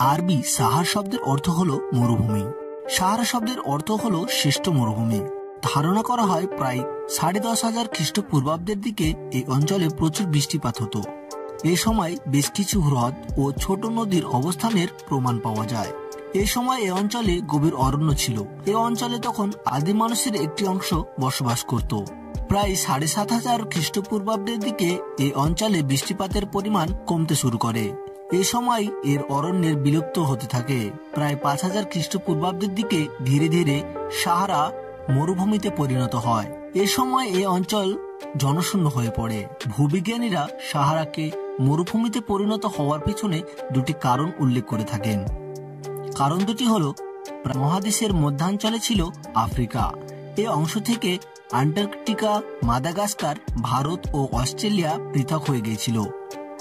আরবি সাহার শব্দের অর্থ হলো মরুভূমি। সাহারা শব্দের অর্থ হলো শ্রেষ্ঠ মরুভূমি। ধারণা করা হয় প্রায় 10,500 খ্রিস্টপূর্বাব্দের দিকে এই অঞ্চলে প্রচুর বৃষ্টিপাত হতো। এ সময় বেশ কিছু হ্রদ ও ছোট নদীর অবস্থানের প্রমাণ পাওয়া যায়। এ সময় এ অঞ্চলে গভীর অরণ্য ছিল। এ অঞ্চলে তখন আদি মানুষের একটি অংশ বসবাস করত। প্রায় 7,500 খ্রিস্টপূর্বাব্দের দিকে এই অঞ্চলে বৃষ্টিপাতের পরিমাণ কমতে শুরু করে। এ সময় এর অরণ্যের বিলুপ্ত হতে থাকে। প্রায় 5,000 খ্রিস্টপূর্বাব্দের দিকে ধীরে ধীরে সাহারা মরুভূমিতে পরিণত হয়। এ সময় এ অঞ্চল জনশূন্য হয়ে পড়ে। ভূবিজ্ঞানীরা সাহারাকে মরুভূমিতে পরিণত হওয়ার পেছনে দুটি কারণ উল্লেখ করে থাকেন। কারণ দুটি হলো, মহাদেশের মধ্যাঞ্চলে ছিল আফ্রিকা। এ অংশ থেকে আন্টার্কটিকা, মাদাগাস্কার, ভারত ও অস্ট্রেলিয়া পৃথক হয়ে গিয়েছিল।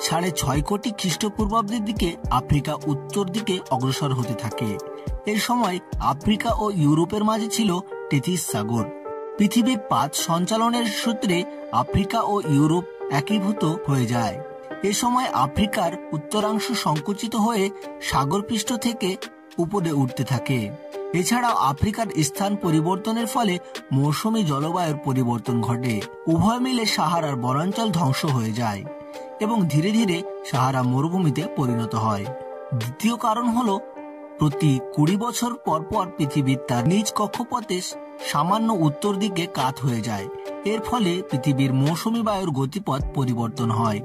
6.5 কোটি খ্রিস্টপূর্বাব্দের দিকে আফ্রিকা উত্তর দিকে অগ্রসর হতে থাকে। এর সময় আফ্রিকা ও ইউরোপের মাঝে ছিল টেথিস সাগর। পৃথিবীর পাত সঞ্চালনের সূত্রে আফ্রিকা ও ইউরোপ একীভূত হয়ে যায়। এ সময় আফ্রিকার উত্তরাংশ সংকুচিত হয়ে সাগরপৃষ্ঠ থেকে উপরে উঠতে থাকে। এছাড়াও আফ্রিকার স্থান পরিবর্তনের ফলে মৌসুমী জলবায়ুর পরিবর্তন ঘটে। উভয় মিলে সাহারার বনাঞ্চল ধ্বংস হয়ে যায় এবং ধীরে ধীরে সাহারা মরুভূমিতে পরিণত হয়। দ্বিতীয় কারণ হলো, প্রতি 20 বছর পর পর পৃথিবীর তার নিজ কক্ষপথে সামান্য উত্তর দিকে কাত হয়ে যায়। এর ফলে পৃথিবীর মৌসুমী বায়ুর গতিপথ পরিবর্তন হয়।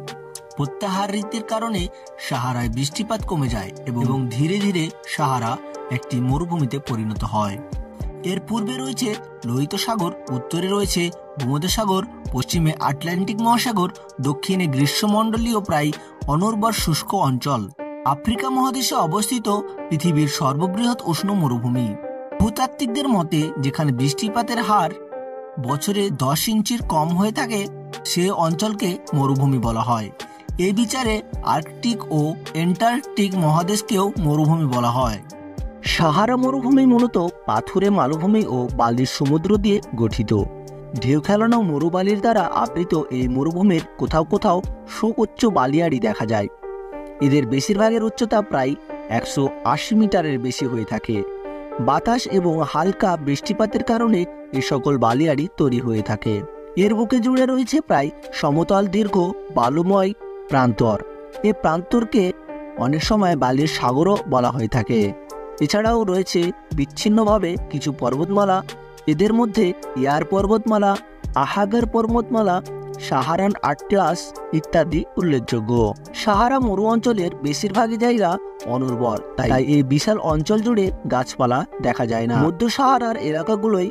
প্রত্যাহার রীতির কারণে সাহারায় বৃষ্টিপাত কমে যায় এবং ধীরে ধীরে সাহারা একটি মরুভূমিতে পরিণত হয়। এর পূর্বে রয়েছে লোহিত সাগর, উত্তরে রয়েছে ভূমধ্যসাগর, পশ্চিমে আটলান্টিক মহাসাগর, দক্ষিণে গ্রীষ্মমণ্ডলীয় প্রায় অনুর্বর শুষ্ক অঞ্চল। আফ্রিকা মহাদেশে অবস্থিত পৃথিবীর সর্ববৃহৎ উষ্ণ মরুভূমি। ভূতাত্ত্বিকদের মতে যেখানে বৃষ্টিপাতের হার বছরে 10 ইঞ্চির কম হয়ে থাকে সে অঞ্চলকে মরুভূমি বলা হয়। এই বিচারে আর্কটিক ও অ্যান্টার্কটিক মহাদেশকেও মরুভূমি বলা হয়। সাহারা মরুভূমি মূলত পাথুরে মালভূমি ও বালির সমুদ্র দিয়ে গঠিত। ঢেউ খেলানো মরুবালির দ্বারা আবৃত এই মরুভূমির কোথাও কোথাও সুউচ্চ বালিয়াড়ি দেখা যায়। এদের বেশিরভাগের উচ্চতা প্রায় 180 মিটারের বেশি হয়ে থাকে। বাতাস এবং হালকা বৃষ্টিপাতের কারণে এই সকল বালিয়াড়ি তৈরি হয়ে থাকে। এর বুকে জুড়ে রয়েছে প্রায় সমতল দীর্ঘ বালুময় প্রান্তর। এই প্রান্তরকে অনেক সময় বালির সাগরও বলা হয়ে থাকে। এছাড়াও রয়েছে বিচ্ছিন্নভাবে কিছু পর্বতমালা। এদের মধ্যে ইয়ার পর্বতমালা, আহাগার পর্বতমালা, সাহারান আটলাস ইত্যাদি উল্লেখযোগ্য। সাহারা মরু অঞ্চলের বেশিরভাগই জায়গা অনুর্বর, তাই এই বিশাল অঞ্চল জুড়ে গাছপালা দেখা যায় না। মধ্য সাহারার এলাকাগুলোই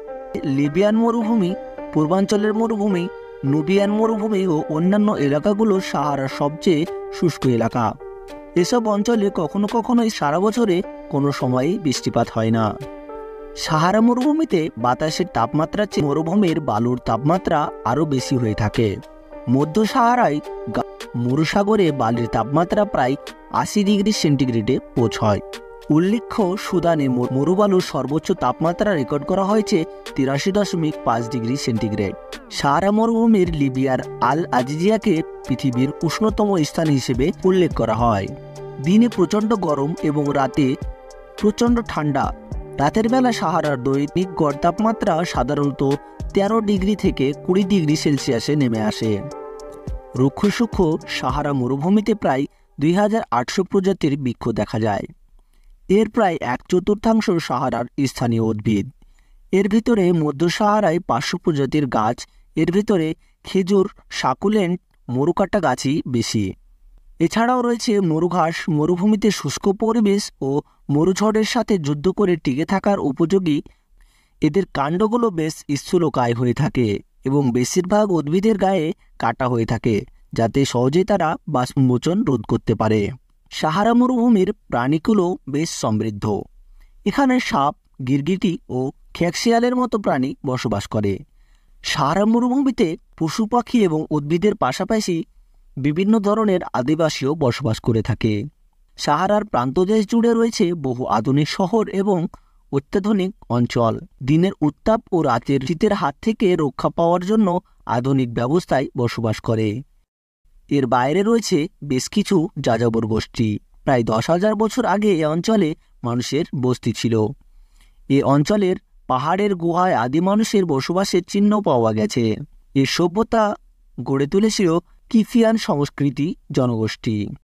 লিবিয়ান মরুভূমি, পূর্বাঞ্চলের মরুভূমি, নুবিয়ান মরুভূমি ও অন্যান্য এলাকাগুলো সাহারার সবচেয়ে শুষ্ক এলাকা। এসব অঞ্চলে কখনো কখনোই সারা বছরে কোনো সময়ই বৃষ্টিপাত হয় না। সাহারা মরুভূমিতে বাতাসের তাপমাত্রার চেয়ে মরুভূমির বালুর তাপমাত্রা আরও বেশি হয়ে থাকে। মধ্য সাহারায় মরুসাগরে বালির তাপমাত্রা প্রায় 80 ডিগ্রি সেন্টিগ্রেডে পৌঁছয়। উল্লেখ্য, সুদানে মরুবালুর সর্বোচ্চ তাপমাত্রা রেকর্ড করা হয়েছে 83.5 ডিগ্রি সেন্টিগ্রেড। সাহারা মরুভূমির লিবিয়ার আল আজিজিয়াকে পৃথিবীর উষ্ণতম স্থান হিসেবে উল্লেখ করা হয়। দিনে প্রচণ্ড গরম এবং রাতে প্রচণ্ড ঠান্ডা। রাতের বেলা সাহারার দৈনিক গড় তাপমাত্রা সাধারণত 13 ডিগ্রি থেকে 20 ডিগ্রি সেলসিয়াসে নেমে আসে। রুক্ষ সূক্ষ্ম সাহারা মরুভূমিতে প্রায় 2800 প্রজাতির বৃক্ষ দেখা যায়। এর প্রায় 1/4 সাহারার স্থানীয় উদ্ভিদ। এর ভিতরে মধ্য সাহারায় 500 প্রজাতির গাছ। এর ভিতরে খেজুর, সাকুলেন্ট, মরুকাটা গাছই বেশি। এছাড়াও রয়েছে মরুঘাস। মরুভূমিতে শুষ্ক পরিবেশ ও মরুঝড়ের সাথে যুদ্ধ করে টিকে থাকার উপযোগী। এদের কাণ্ডগুলো বেশ স্থূলকায় হয়ে থাকে এবং বেশিরভাগ উদ্ভিদের গায়ে কাটা হয়ে থাকে, যাতে সহজেই তারা বাষ্পমোচন রোধ করতে পারে। সাহারা মরুভূমির প্রাণীগুলো বেশ সমৃদ্ধ। এখানে সাপ, গিরগিটি ও খেকশিয়ালের মতো প্রাণী বসবাস করে। সাহারা মরুভূমিতে পশু পাখি এবং উদ্ভিদের পাশাপাশি বিভিন্ন ধরনের আদিবাসীও বসবাস করে থাকে। সাহারার প্রান্তদেশ জুড়ে রয়েছে বহু আধুনিক শহর এবং অত্যাধুনিক অঞ্চল। দিনের উত্তাপ ও রাতের শীতের হাত থেকে রক্ষা পাওয়ার জন্য আধুনিক ব্যবস্থায় বসবাস করে। এর বাইরে রয়েছে বেশ কিছু যাযাবর গোষ্ঠী। প্রায় 10,000 বছর আগে এ অঞ্চলে মানুষের বস্তি ছিল। এ অঞ্চলের পাহাড়ের গুহায় আদি মানুষের বসবাসের চিহ্ন পাওয়া গেছে। এ সভ্যতা গড়ে তুলেছিল কিফিয়ান সংস্কৃতি জনগোষ্ঠী।